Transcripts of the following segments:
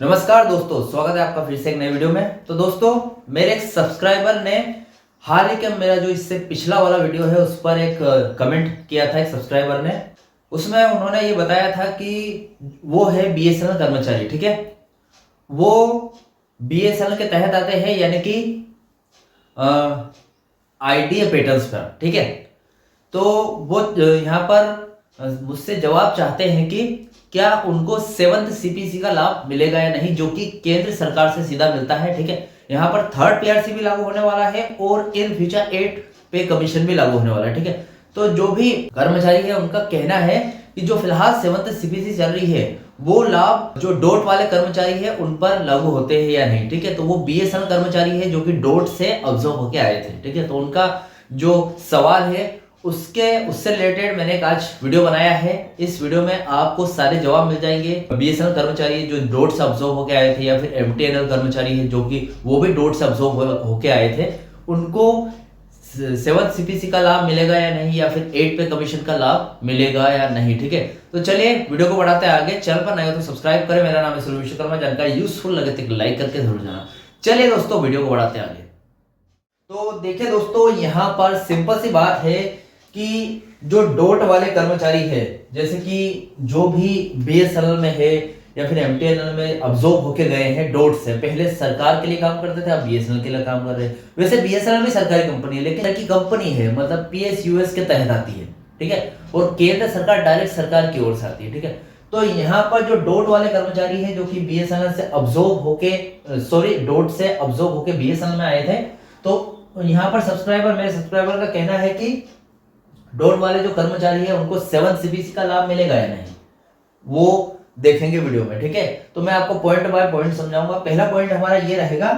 नमस्कार दोस्तों, स्वागत है आपका फिर से एक नई वीडियो में। तो दोस्तों, मेरे एक सब्सक्राइबर ने हाल ही के मेरा जो इससे पिछला वाला वीडियो है उस पर एक कमेंट किया था एक सब्सक्राइबर ने। उसमें उन्होंने ये बताया था कि वो है बीएसएनएल कर्मचारी, ठीक है। वो बीएसएनएल के तहत आते हैं, यानी कि आईडीए पैटर्न्स पर, ठीक है। तो वो यहाँ पर मुझसे जवाब चाहते हैं कि क्या उनको 7th सीपीसी का लाभ मिलेगा या नहीं, जो कि केंद्र सरकार से सीधा मिलता है, ठीक है। यहाँ पर 3rd पीआरसी भी लागू होने वाला है और इन फ्यूचर 8 पे कमीशन भी लागू होने वाला है, ठीक है। तो जो भी कर्मचारी है उनका कहना है कि जो फिलहाल 7th सीपीसी चल रही है वो लाभ जो डोट वाले कर्मचारी है उन पर लागू होते हैं या नहीं, ठीक है। तो वो बीएसएनएल कर्मचारी है जो कि डोट से ऑब्जर्व होके आए थे, ठीक है। तो उनका जो सवाल है उससे रिलेटेड मैंने एक आज वीडियो बनाया है। इस वीडियो में आपको सारे जवाब मिल जाएंगे। बीएसएनएल कर्मचारी जो डोट से ऑब्जर्व होके आए थे या फिर एमटीएनएल कर्मचारी है जो कि वो भी डोट से ऑब्जर्व होके आए थे, उनको 7th सीपीसी का लाभ मिलेगा या नहीं, या फिर 8 पे कमीशन का लाभ मिलेगा या नहीं, ठीक है। तो चलिए वीडियो को बढ़ाते हैं आगे। चैनल पर नए हो तो सब्सक्राइब करें। मेरा नाम है सुनील विश्वकर्मा। जानकारी यूजफुल लगे तो लाइक करके जरूर जाना। चलिए दोस्तों, वीडियो को बढ़ाते हैं आगे। तो देखिए दोस्तों, यहाँ पर सिंपल सी बात है कि जो डोट वाले कर्मचारी है, जैसे कि जो भी बीएसएनएल में है या फिर एमटीएनएल में ऑब्जर्व होके गए हैं डोट से, पहले सरकार के लिए काम करते थे, अब बीएसएनएल के लिए काम कर रहे हैं। वैसे बीएसएनएल भी सरकारी कंपनी है, लेकिन की कंपनी है, मतलब पीएसयूएस के तहत आती है, ठीक है। और केंद्र सरकार डायरेक्ट सरकार की ओर से आती है, ठीक है। तो यहाँ पर जो डोट वाले कर्मचारी है जो कि बीएसएनएल से ऑब्जर्व होके डोट से ऑब्जर्व होके बीएसएनएल में आए थे, तो यहाँ पर मेरे सब्सक्राइबर का कहना है कि डोट वाले जो कर्मचारी है उनको 7th सीपीसी का लाभ मिलेगा या नहीं, वो देखेंगे वीडियो में, ठीक है। तो मैं आपको पॉइंट बाय पॉइंट समझाऊंगा। पहला पॉइंट हमारा ये रहेगा,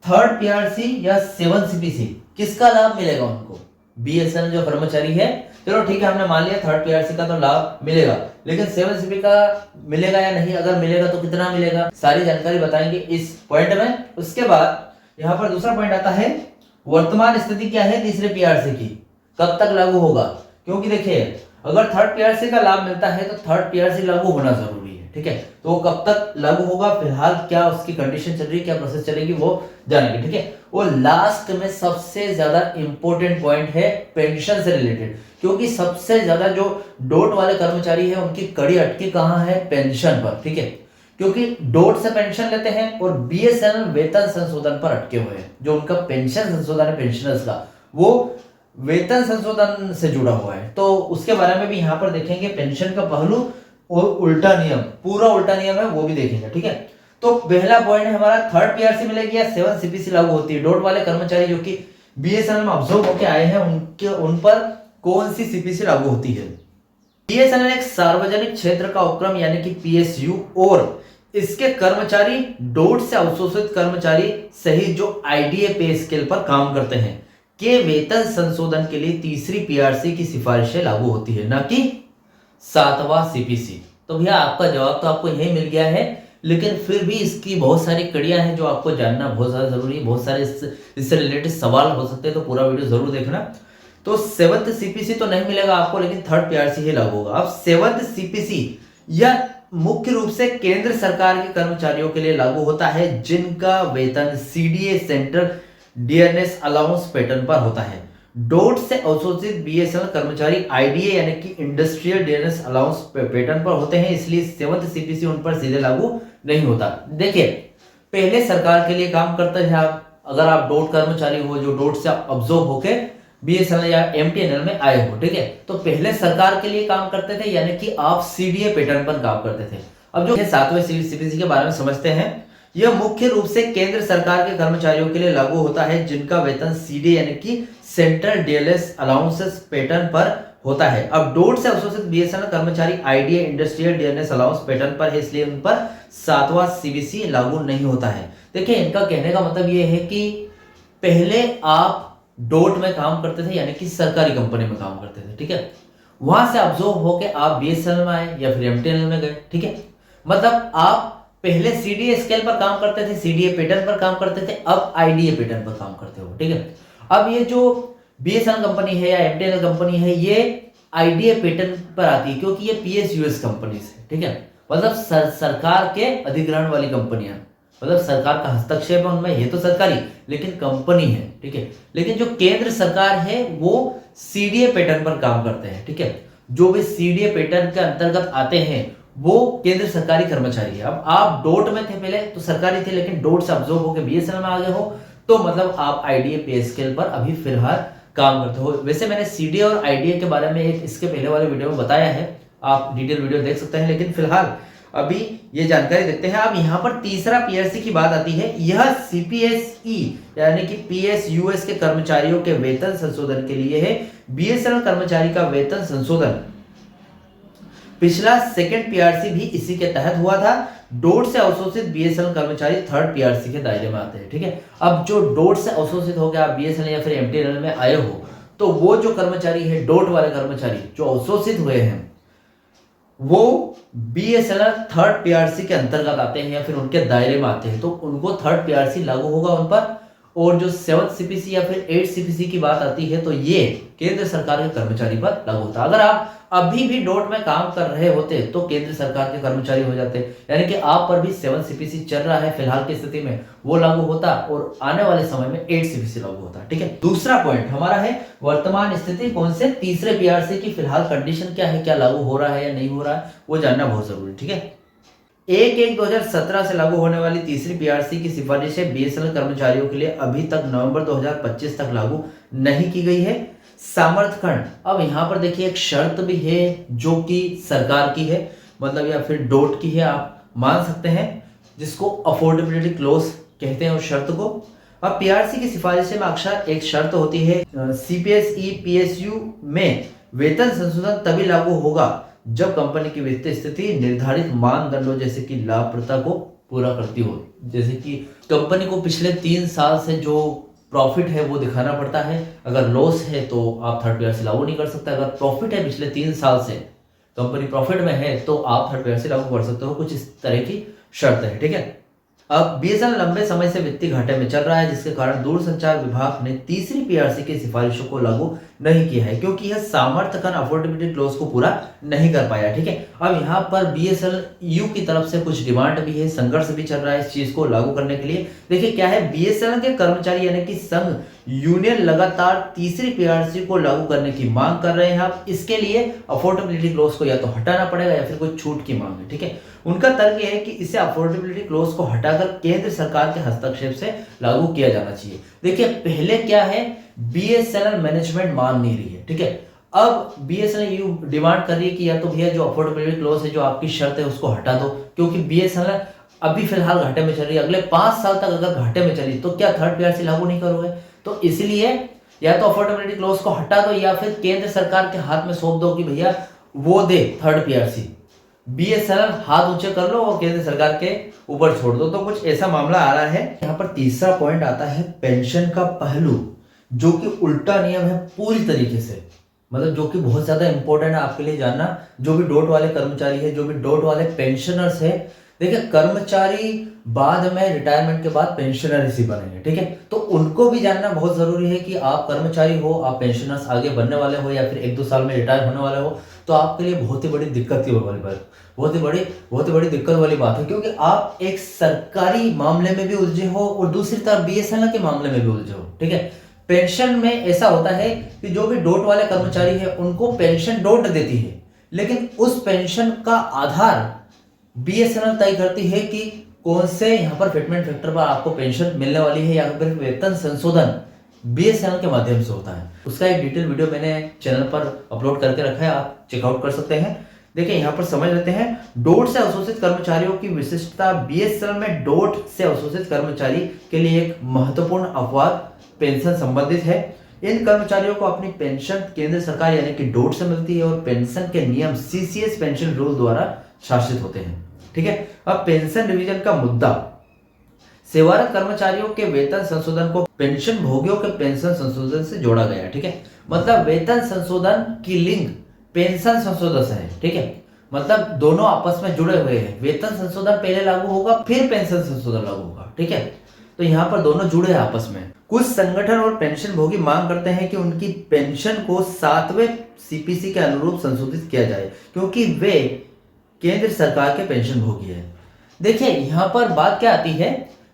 3rd पीआरसी या 7th सीपीसी किसका लाभ मिलेगा उनको। बीएसएनएल जो कर्मचारी है, चलो ठीक है, हमने मान लिया 3rd पीआरसी का तो लाभ मिलेगा, लेकिन 7th सीपीसी का मिलेगा या नहीं, अगर मिलेगा तो कितना मिलेगा, सारी जानकारी बताएंगे इस पॉइंट में। उसके बाद यहाँ पर दूसरा पॉइंट आता है, वर्तमान स्थिति क्या है तीसरे पीआरसी की, कब तक लागू होगा। क्योंकि देखिए, अगर 3rd पीआरसी का लाभ मिलता है तो 3rd पीआरसी लागू होना जरूरी है, ठीक है। तो वो कब तक लागू होगा, फिलहाल क्या उसकी कंडीशन चल रही है, क्या प्रोसेस चलेगी, वो जानेंगे, ठीक है। वो लास्ट में सबसे ज्यादा इंपॉर्टेंट पॉइंट है पेंशन से रिलेटेड, क्योंकि सबसे ज्यादा जो डोट वाले कर्मचारी है उनकी कड़ी अटकी कहाँ है, पेंशन पर, ठीक है। क्योंकि डोट से पेंशन लेते हैं और बीएसएनएल वेतन संशोधन पर अटके हुए हैं। जो उनका पेंशन संशोधन है पेंशनर्स का, वो वेतन संशोधन से जुड़ा हुआ है। तो उसके बारे में भी यहाँ पर देखेंगे, पेंशन का पहलू और उल्टा नियम, पूरा उल्टा नियम है वो भी देखेंगे, ठीक है। तो पहला पॉइंट है हमारा, 3rd पीआरसी मिलेगी या 7th सीपीसी लागू होती है। डोट वाले कर्मचारी जो कि बीएसएनएल में ऑब्जर्व होकर आए हैं उन पर कौन सी सीपीसी लागू होती है। बीएसएनएल एक सार्वजनिक क्षेत्र का उपक्रम यानी कि पीएसयू, और इसके कर्मचारी डोट से अवशोषित कर्मचारी सहित जो आईडीए पे स्केल पर काम करते हैं के वेतन संशोधन के लिए तीसरी पीआरसी की सिफारिशें लागू होती है, ना कि 7वां सीपीसी। तो भैया आपका जवाब तो आपको यही मिल गया है, लेकिन फिर भी इसकी बहुत सारी कड़ियां हैं जो आपको जानना बहुत ज्यादा जरूरी है। बहुत सारे इससे रिलेटेड सवाल हो सकते हैं, तो पूरा वीडियो जरूर देखना। तो 7th सीपीसी तो नहीं मिलेगा आपको, लेकिन 3rd पीआरसी ही लागू होगा। अब 7th सीपीसी यह मुख्य रूप से केंद्र सरकार के कर्मचारियों के लिए लागू होता है जिनका वेतन CDA central dearness allowance pattern पर होता है। डोट से अवशोषित बीएसएनएल कर्मचारी आईडीए यानी कि इंडस्ट्रियल डियरनेस अलाउंस पैटर्न पर होते हैं, इसलिए 7th सीपीसी उन पर सीधे लागू नहीं होता। देखिए, पहले सरकार के लिए काम करते थे आप, अगर आप डोट कर्मचारी हो जो डोट से ऑब्जर्व होके बीएसएनएल या एमटीएनएल में आए हो, ठीक है। तो पहले सरकार के लिए काम करते थे, यानी कि आप सीडीए पैटर्न पर काम करते थे। अब जो 7वें सीपीसी के बारे में समझते हैं, यह मुख्य रूप से केंद्र सरकार के कर्मचारियों के लिए लागू होता है जिनका वेतन सीडीए यानी कि सेंट्रल डियरनेस अलाउंसेस पैटर्न पर होता है। अब डोट से अवशोषित बीएसएनएल कर्मचारी IDA industrial dearness allowance pattern पर है, इसलिए उन पर 7वां सीपीसी लागू नहीं होता है। देखिए, इनका कहने का मतलब यह है कि पहले आप डोट में काम करते थे, यानी कि सरकारी कंपनी में काम करते थे, ठीक है। वहां से ऑब्जर्व होके आप बीएसएनएल में आए या फिर एमटीएनएल में गए, ठीक है। मतलब आप पहले सीडीए स्केल पर काम करते थे, सीडीए पैटर्न पर काम करते थे, अब आईडीए पैटर्न पर काम करते हो, ठीक है। अब ये जो बीएसएनएल कंपनी है या एमटीएनएल कंपनी है, ये आईडीए पैटर्न पर आती है क्योंकि ये पीएसयूएस कंपनी है, ठीक है। मतलब सरकार के अधिग्रहण वाली कंपनियां, मतलब सरकार का हस्तक्षेप है उनमें, ये तो सरकारी लेकिन कंपनी है, ठीक है। लेकिन जो केंद्र सरकार है वो सीडीए पैटर्न पर काम करते हैं, ठीक है। जो भी सीडीए पैटर्न के अंतर्गत आते हैं वो केंद्र सरकारी कर्मचारी है। अब आप डोट में थे पहले तो सरकारी थे, लेकिन डोट से अब्जॉर्ब होकर बीएसएनएल में आ गए हो तो मतलब आप आईडीए पे स्केल पर अभी फिलहाल काम करते हो। वैसे मैंने सीडीए और आईडीए के बारे में एक इसके पहले वाले वीडियो में बताया है, आप डिटेल वीडियो देख सकते हैं। लेकिन फिलहाल अभी ये जानकारी देखते हैं। अब यहाँ पर तीसरा पीआरसी की बात आती है। यह सीपीएसई यानी कि पीएसयूएस के कर्मचारियों के वेतन संशोधन के लिए है। बीएसएनएल कर्मचारी का वेतन संशोधन पिछला सेकंड पीआरसी भी इसी के तहत हुआ था। डोट से अवशोषित बीएसएनएल कर्मचारी थर्ड पीआरसी के दायरे में आते हैं, ठीक है। अब जो डोट से अवशोषित हो गया, आप बीएसएनएल या फिर एमटीएनएल में आए हो, तो वो जो कर्मचारी है, डोट वाले कर्मचारी जो अवशोषित हुए हैं, वो बीएसएनएल थर्ड पीआरसी के अंतर्गत आते हैं या फिर उनके दायरे में आते हैं, तो उनको थर्ड पीआरसी लागू होगा उन पर। और जो 7th सीपीसी या फिर 8th सीपीसी की बात आती है तो ये केंद्र सरकार के कर्मचारी पर लागू होता है। अगर आप अभी भी डोट में काम कर रहे होते तो केंद्र सरकार के कर्मचारी हो जाते, यानी कि आप पर भी 7th सीपीसी चल रहा है फिलहाल की स्थिति में, वो लागू होता और आने वाले समय में 8th सीपीसी लागू होता, ठीक है। दूसरा पॉइंट हमारा है वर्तमान स्थिति कौन से तीसरे पीआरसी की फिलहाल कंडीशन क्या है, क्या लागू हो रहा है या नहीं हो रहा है, वो जानना बहुत जरूरी, ठीक है। 1/1/2017 से लागू होने वाली तीसरी पीआरसी की सिफारिशें बीएसएनएल कर्मचारियों के लिए अभी तक नवंबर 2025 तक लागू नहीं की गई है। सामर्थ्य खंड, अब यहाँ पर देखिए एक शर्त भी है जो कि सरकार की है, मतलब या फिर डोट की है, आप मान सकते हैं, जिसको अफोर्डेबिलिटी क्लोज कहते हैं उस शर्त को। अब पीआरसी की सिफारिशें में अक्सर एक शर्त होती है, सीपीएसई पीएसयू में वेतन संशोधन तभी लागू होगा जब कंपनी की वित्तीय स्थिति निर्धारित मानदंडों जैसे कि लाभप्रदता को पूरा करती हो। जैसे कि कंपनी को पिछले 3 साल से जो प्रॉफिट है वो दिखाना पड़ता है, अगर लॉस है तो आप थर्ड पीआरसी लागू नहीं कर सकते। अगर प्रॉफिट है पिछले 3 साल से, कंपनी प्रॉफिट में है, तो आप थर्ड पीआरसी लागू कर सकते हो। कुछ इस तरह की शर्त है, ठीक है। अब बीएसएनएल लंबे समय से वित्तीय घाटे में चल रहा है, जिसके कारण दूरसंचार विभाग ने तीसरी पीआरसी की सिफारिशों को लागू नहीं किया है, क्योंकि यह सामर्थ्य खंड अफोर्डेबिलिटी क्लोज को पूरा नहीं कर पाया, ठीक है। अब यहाँ पर बीएसएनएल यू की तरफ से कुछ डिमांड भी है, संघर्ष भी चल रहा है इस चीज को लागू करने के लिए। देखिए क्या है, बीएसएनएल के कर्मचारी यानी कि संघ यूनियन लगातार तीसरी पीआरसी को लागू करने की मांग कर रहे हैं। अब इसके लिए अफोर्डेबिलिटी क्लोज को या तो हटाना पड़ेगा या फिर कोई छूट की मांग है, ठीक है। उनका तर्क यह है कि इसे अफोर्डेबिलिटी क्लोज को हटाकर केंद्र सरकार के हस्तक्षेप से लागू किया जाना चाहिए। देखिए पहले क्या है, बीएसएनएल मैनेजमेंट मान नहीं रही है, ठीक है। अब बीएसएनएल यू डिमांड कर रही है कि या तो भैया जो अफोर्डेबिलिटी क्लोज है, जो आपकी शर्त है, उसको हटा दो, क्योंकि बीएसएनएल अभी फिलहाल घाटे में चल रही है। अगले 5 साल तक अगर घाटे में चली तो क्या थर्ड पीआरसी लागू नहीं करोगे? तो इसलिए या तो अफोर्डेबिलिटी क्लोज को हटा दो या फिर केंद्र सरकार के हाथ में सौंप दो कि भैया वो दे थर्ड पीआरसी। बीएसएनएल हाथ ऊंचे कर लो और केंद्र सरकार के ऊपर छोड़ दो, तो कुछ ऐसा मामला आ रहा है। यहाँ पर तीसरा पॉइंट आता है पेंशन का पहलू, जो कि उल्टा नियम है पूरी तरीके से, मतलब जो कि बहुत ज्यादा इंपॉर्टेंट है आपके लिए जानना। जो भी डोट वाले कर्मचारी है, जो भी डोट वाले पेंशनर्स है, देखिए कर्मचारी बाद में रिटायरमेंट के बाद पेंशनर ही बनेंगे, ठीक है। तो उनको भी जानना बहुत जरूरी है कि आप कर्मचारी हो, आप पेंशनर्स आगे बनने वाले हो या फिर 1-2 साल में रिटायर होने वाले हो, तो आपके लिए बहुत ही बड़ी दिक्कत की वाली बात, बहुत ही बड़ी दिक्कत वाली बात है, क्योंकि आप एक सरकारी मामले में भी उलझे हो और दूसरी तरफ बीएसएनएल के मामले में भी उलझे हो, ठीक है। पेंशन में ऐसा होता है कि जो भी डोट वाले कर्मचारी है उनको पेंशन डोट देती है, लेकिन उस पेंशन का आधार बीएसएनएल तय करती है कि कौन से यहाँ पर फिटमेंट फैक्टर पर आपको पेंशन मिलने वाली है, या फिर वेतन संशोधन बीएसएनएल के माध्यम से होता है। उसका एक डिटेल वीडियो मैंने चैनल पर अपलोड करके रखा है, आप चेकआउट कर सकते हैं। देखिए यहाँ पर समझ लेते हैं डोट से अवशोषित कर्मचारियों की विशिष्टता। बीएसएनएल में डोट से अवशोषित कर्मचारी के लिए एक महत्वपूर्ण अपवाद पेंशन संबंधित है। इन कर्मचारियों को अपनी पेंशन केंद्र सरकार यानी कि डोट से मिलती है और पेंशन के नियम सीसीएस पेंशन रूल द्वारा शासित होते हैं, ठीक है। अब पेंशन रिवीजन का मुद्दा, सेवारत कर्मचारियों के वेतन संशोधन को पेंशन भोगियों के पेंशन संशोधन से जोड़ा गया, ठीक है। मतलब वेतन संशोधन की लिंक पेंशन संशोधन से है, ठीक है। मतलब दोनों आपस में जुड़े हुए हैं। वेतन संशोधन पहले लागू होगा, फिर पेंशन संशोधन लागू होगा, ठीक है। तो यहाँ पर दोनों जुड़े हैं आपस में। कुछ संगठन और पेंशन भोगी मांग करते हैं कि उनकी पेंशन को 7वें सीपीसी के अनुरूप संशोधित किया जाए, क्योंकि वे केंद्र सरकार के पेंशन भोगी है। देखिए यहाँ पर बात क्या आती है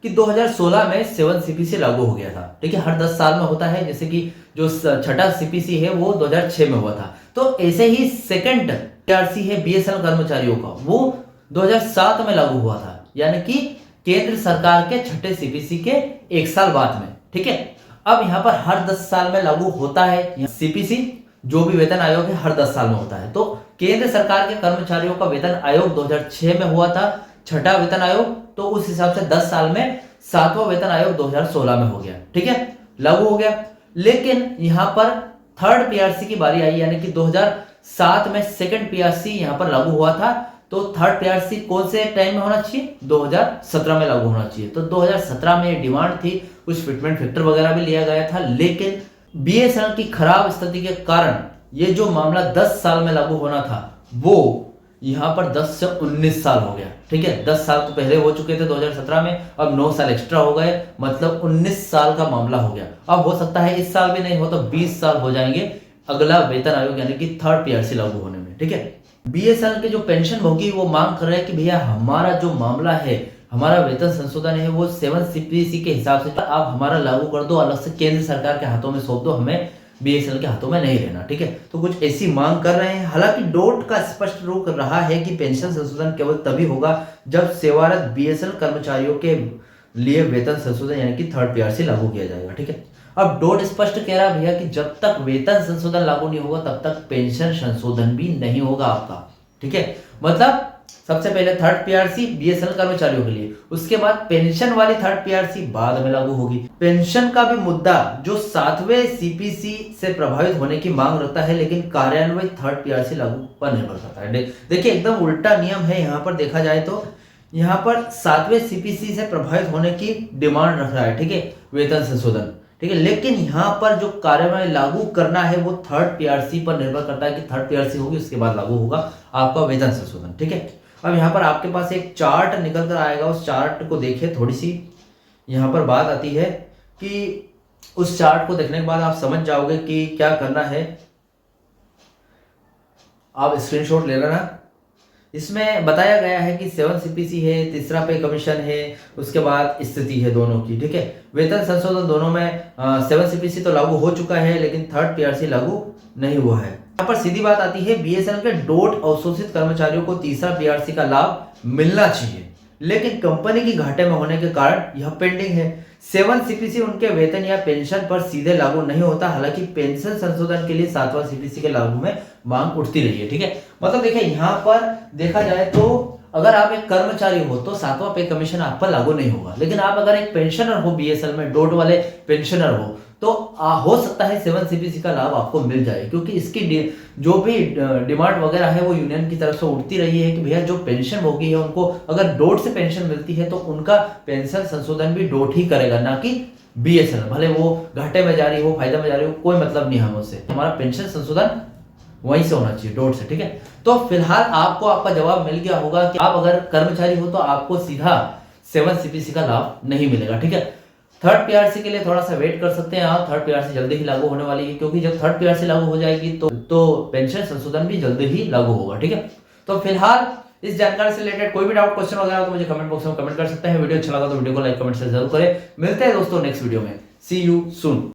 कि 2016 में 7 सीपीसी लागू हो गया था, ठीक है, हर 10 साल में होता है। जैसे कि जो छठा सीपीसी है वो 2006 में हुआ था। तो ऐसे ही सेकंड पीआरसी है बीएसएनएल कर्मचारियों का, वो 2007 में लागू हुआ था, यानी कि केंद्र सरकार के छठे सीपीसी के 1 साल बाद में, ठीक है। अब यहाँ पर हर 10 साल में लागू होता है सीपीसी, जो भी वेतन आयोग है हर 10 साल में होता है। तो केंद्र सरकार के कर्मचारियों का वेतन आयोग 2006 में हुआ था, छठा वेतन आयोग, तो उस हिसाब से 10 साल में 7वां वेतन आयोग 2016 में हो गया, ठीक है, लागू हो गया। लेकिन यहाँ पर थर्ड पीआरसी की बारी आई, यानी कि 2007 में सेकंड पीआरसी यहाँ पर लागू हुआ था। तो थर्ड पीआरसी कौन से टाइम में होना चाहिए? 2017 में लागू होना चाहिए। तो 2017 में डिमांड थी, कुछ फिटमेंट फैक्टर वगैरह भी लिया गया था, लेकिन बीएसएनएल की खराब स्थिति के कारण ये जो मामला 10 साल में लागू होना था वो यहाँ पर 10 से 19 साल हो गया, ठीक है। 10 साल तो पहले हो चुके थे 2017 में, अब 9 साल एक्स्ट्रा हो गए, मतलब 19 साल का मामला हो गया। अब हो सकता है इस साल भी नहीं हो तो 20 साल हो जाएंगे अगला वेतन आयोग यानी कि थर्ड पीआरसी लागू होने में, ठीक है। बीएसएनएल के जो पेंशन भोगी वो मांग कर रहे हैं कि भैया हमारा जो मामला है, हमारा वेतन संशोधन है वो 7 सीपीसी के हिसाब से आप हमारा लागू कर दो, अलग से केंद्र सरकार के हाथों में सौंप दो, हमें बीएसएनएल के हाथों में नहीं रहना, ठीक है। तो कुछ ऐसी मांग कर रहे हैं। हालांकि डोट का स्पष्ट रूप रहा है कि पेंशन संशोधन केवल तभी होगा जब सेवारत बीएसएनएल कर्मचारियों के लिए वेतन संशोधन यानी कि थर्ड पीआरसी लागू किया जाएगा, ठीक है। अब डोट स्पष्ट कह रहा है भैया कि जब तक वेतन संशोधन लागू नहीं होगा तब तक पेंशन संशोधन भी नहीं होगा आपका, ठीक है। मतलब सबसे पहले थर्ड पीआरसी बीएसएनएल कर्मचारियों के लिए, उसके बाद पेंशन वाली थर्ड पीआरसी बाद में लागू होगी। पेंशन का भी मुद्दा जो 7वें सीपीसी से प्रभावित होने की मांग रखता है, लेकिन कार्यान्वयन थर्ड पीआरसी लागू पर निर्भर करता है। देखिए एकदम उल्टा नियम है यहाँ पर देखा जाए तो, यहाँ पर 7वें सीपीसी से प्रभावित होने की डिमांड रख रहा है, ठीक है, वेतन संशोधन, ठीक है। लेकिन यहाँ पर जो कार्यवाही लागू करना है वो थर्ड पीआरसी पर निर्भर करता है कि थर्ड पीआरसी होगी उसके बाद लागू होगा आपका वेतन संशोधन, ठीक है। अब यहाँ पर आपके पास एक चार्ट निकल कर आएगा, उस चार्ट को देखिए। थोड़ी सी यहाँ पर बात आती है कि उस चार्ट को देखने के बाद आप समझ जाओगे कि क्या करना है। आप स्क्रीनशॉट ले लेना। इसमें बताया गया है कि 7 सीपीसी है, तीसरा पे कमीशन है, उसके बाद स्थिति है दोनों की, ठीक है। वेतन संशोधन दोनों में 7 सीपीसी तो लागू हो चुका है, लेकिन थर्ड पीआरसी लागू नहीं हुआ है। यहाँ पर सीधी बात आती है, बीएसएनएल के डोट अवशोषित कर्मचारियों को तीसरा पीआरसी का लाभ मिलना चाहिए, लेकिन कंपनी की घाटे में होने के कारण यह पेंडिंग है। 7 सीपीसी उनके वेतन या पेंशन पर सीधे लागू नहीं होता, हालांकि पेंशन संशोधन के लिए 7वां सीपीसी के लागू में मांग उठती रही है, ठीक है। मतलब देखिए यहाँ पर देखा जाए तो अगर आप एक कर्मचारी हो तो 7वां पे कमीशन आप पर लागू नहीं होगा, लेकिन आप अगर एक पेंशनर हो बीएसएनएल में, डोट वाले पेंशनर हो, तो हो सकता है 7 सीपीसी का लाभ आपको मिल जाए, क्योंकि इसकी जो भी डिमांड वगैरह है वो यूनियन की तरफ से उठती रही है कि भैया जो पेंशन भोगी है उनको अगर डोट से पेंशन मिलती है तो उनका पेंशन संशोधन भी डोट ही करेगा, ना कि बीएसएनएल। भले वो घाटे में जा रही हो, फायदा में जा रही हो, कोई मतलब नहीं है उससे, हमारा पेंशन संशोधन वहीं से होना चाहिए, डोट से, ठीक है। तो फिलहाल आपको आपका जवाब मिल गया होगा कि आप अगर कर्मचारी हो तो आपको सीधा 7 सीपीसी का लाभ नहीं मिलेगा, ठीक है। थर्ड पीआरसी के लिए थोड़ा सा वेट कर सकते हैं आप, थर्ड पीआरसी जल्दी ही लागू होने वाली है, क्योंकि जब थर्ड पीआरसी लागू हो जाएगी तो पेंशन संशोधन भी जल्दी ही लागू होगा, ठीक है। तो फिलहाल इस जानकारी से रिलेटेड कोई भी डाउट क्वेश्चन वगैरह हो तो मुझे कमेंट बॉक्स में कमेंट कर सकते हैं। वीडियो अच्छा लगा तो वीडियो को लाइक कमेंट से जरूर करें। मिलते हैं दोस्तों नेक्स्ट वीडियो में। सी यू सून।